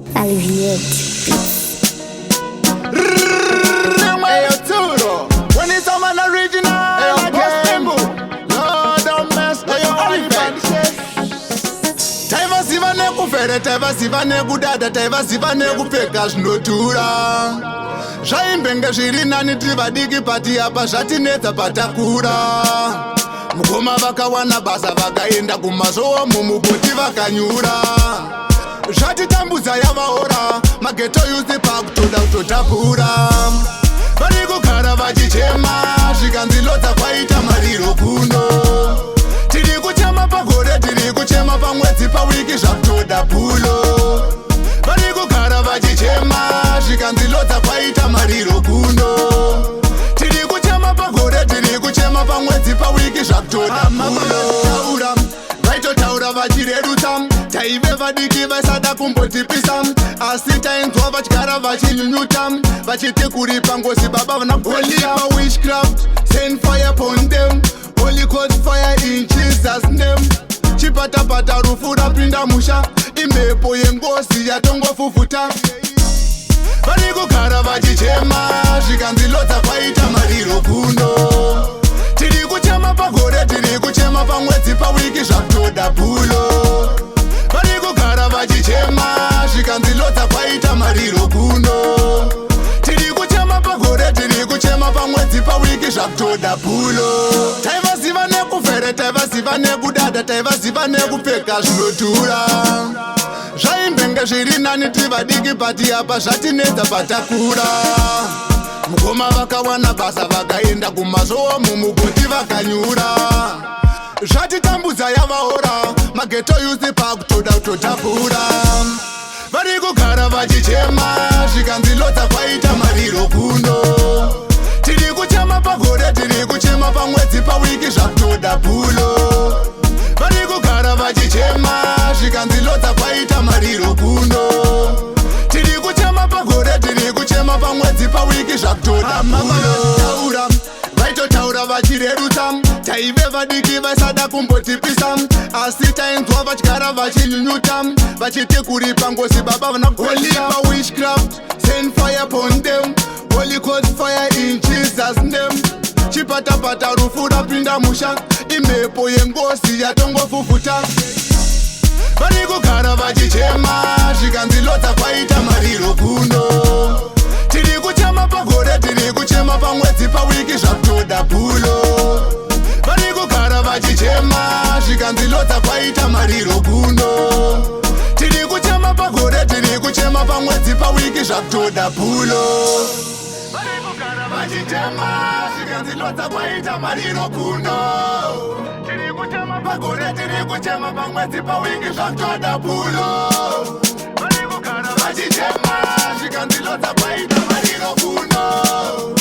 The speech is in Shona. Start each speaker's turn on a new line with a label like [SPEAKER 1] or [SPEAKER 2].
[SPEAKER 1] Aliviete.
[SPEAKER 2] Hey, Turo. When it's a man original, hey, again. No, don't mess with your Aliviete. Taiva siva nekufere, taiva siva nekudada, taiva siva nekupfeka zvinotura. Zvaimbenga zviri nani tivadiki pati apa zvatinetsa patakura. Mukoma vakawana basa vakaenda kumazowa mumugoti vakanyura. Zvatitambudza yavaora mageto yusi pakutoda kutotapura. Vari kugara vachichema zvikanzi lodza kwaita mariro kuno. Tiri kuchema pagore, tiri kuchema pamwedzi, pawiki zvakutoda pulo. Vari kugara vachichema zvikanzi lodza kwaita mariro kuno. Tiri kuchema pagore, tiri kuchema pamwedzi, pawiki zvakutoda pulo. Vaitotaura vachirerutsa, taive vadiki vaisada kumbotipisa. Asi tainzwa vachigara vachinyunyuta, vachiti kuripa ngozi baba vanakulipa. Witchcraft, send fire upon them. Holy Ghost fire in Jesus name. Chipatapata rufu rapinda musha, imhepo yengozi yatongofufuta. Vari kugara vachichema zvikanzi lodza kwaita mariro kuno. Tiri kuchema pagore, tiri kuchema pamwedzi, pawiki zvakutoda pulo. Vari kugara vachichema zvikanzi lodza kwaita mariro kuno. Tiri kuchema pagore, tiri kuchema pamwedzi, pawiki zvakutoda pulo. Taivaziva nekufere, taivaziva nekudada, taivaziva nekupfeka zvinotura. Zvaimbenga zviri nani tivadiki pati apa zvatinetsa patakura. Mukoma vakawana basa vakaenda kumazowa mumugoti vakanyura. Zvatitambudza yavaora mageto yusi pakutoda kutotapura. Vari kugara vachichema zvikanzi lodza kwaita mariro kuno. Tiri kuchema pagore, tiri kuchema pamwedzi, pawiki zvakutoda pulo. Vari kugara vachichema zvikanzi lodza kwaita mariro kuno. Tiri kuchema pagore, tiri kuchema pamwedzi, pawiki zvakutoda pulo. Vaitotaura vachirerutsa, taive vadiki vaisada kumbotipisa. Asi tainzwa vachigara vachinyunyuta, vachiti kuripa ngozi baba vanakulipa. Witchcraft, send fire upon them. Holy Ghost fire in Jesus name. Chipatapata rufu rapinda musha, imhepo yengozi yatongofufuta. Vari kugara vachichema zvikanzi lodza kwaita mariro kuno. Tiri kuchema pagore, tiri kuchema pamwedzi, pawiki zvakutoda pulo. Vari kugara vachichema zvikanzi lodza kwaita mariro kuno. Tiri kuchema pagore, tiri kuchema pamwedzi, pawiki zvakutoda pulo. Vari kugara vachichema zvikanzi lodza kwaita mariro kuno. Tiri kuchema pagore, tiri kuchema pamwedzi, pawiki zvakutoda pulo. Vari kugara vachichema zvikanzi lodza kwaita mariro kuno.